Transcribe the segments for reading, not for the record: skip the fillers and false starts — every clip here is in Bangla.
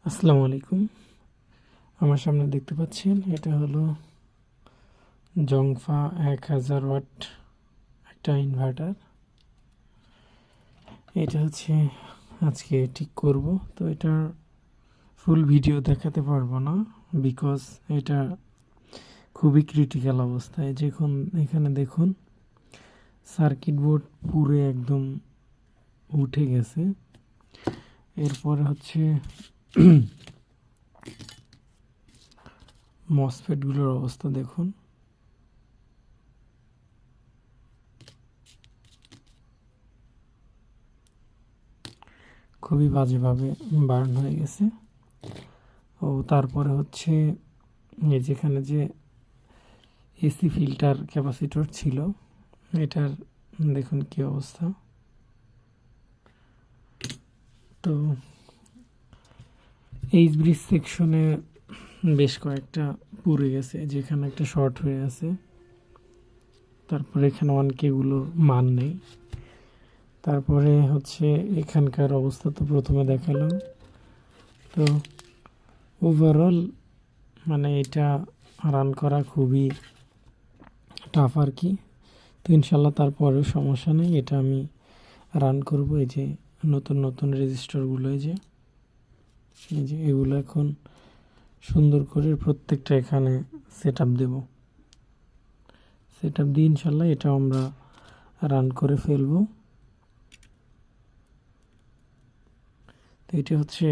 আসসালামু আলাইকুম। আমার সামনে দেখতে পাচ্ছেন এটা হলো জংফা 1000 ওয়াট একটা ইনভার্টার। এটা হচ্ছে আজকে ঠিক করব। তো এটার ফুল ভিডিও দেখাতে পারবো না, বিকজ এটা খুবই ক্রিটিক্যাল অবস্থায়। যখন এখানে দেখুন সার্কিট বোর্ড পুরো একদম উঠে গেছে। এরপরে হচ্ছে মসফেটগুলোর অবস্থা দেখুন। খুবই বাজেভাবে বার্ন হয়ে গেছে। ও তারপরে হচ্ছে যেখানে যে এসি ফিল্টার ক্যাপাসিটর ছিল, এটার দেখুন কি অবস্থা। তো এইচ ব্রিজ সেকশনে বেশ কয়েকটা পুড়ে গেছে, যেখানে একটা শর্ট হয়ে আছে। তারপরে এখানে 1K-গুলোর মান নেই। তারপরে হচ্ছে এখানকার অবস্থা তো প্রথমে দেখালাম। তো ওভারঅল মানে এটা রান করা খুবই টাফ আর কি। তো ইনশাল্লাহ তারপরেও সমস্যা নেই, এটা আমি রান করব। এই যে নতুন নতুন রেজিস্টারগুলো, এই যে এগুলো এখন সুন্দর করে প্রত্যেকটা এখানে সেট আপ দেবো। সেট আপ দিয়ে ইনশাল্লাহ এটা আমরা রান করে ফেলবো। তো এটি হচ্ছে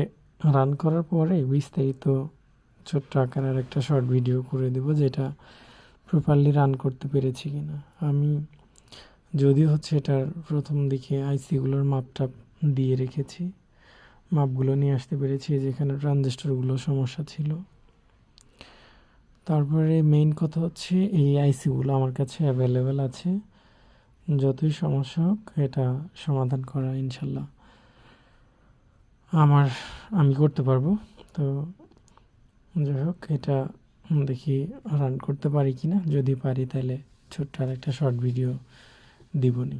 রান করার পরে বিস্তারিত ছোট্ট আকারের একটা শর্ট ভিডিও করে দেব, যেটা প্রপারলি রান করতে পেরেছি কিনা। আমি যদিও হচ্ছে এটার প্রথম দিকে আইসিগুলোর মাপটা দিয়ে রেখেছি, মাপগুলো নিয়ে আসতে পেরেছি, যেখানে ট্রানজিস্টরগুলো সমস্যা ছিল। তারপরে মেইন কথা হচ্ছে এই আইসিগুলো আমার কাছে অ্যাভেলেবেল আছে। যতই সমস্যা হোক এটা সমাধান করা ইনশাল্লাহ আমি করতে পারবো। তো যাই হোক, এটা দেখি রান করতে পারি কিনা। যদি পারি তাহলে ছোট্ট আর একটা শর্ট ভিডিও দিবনি।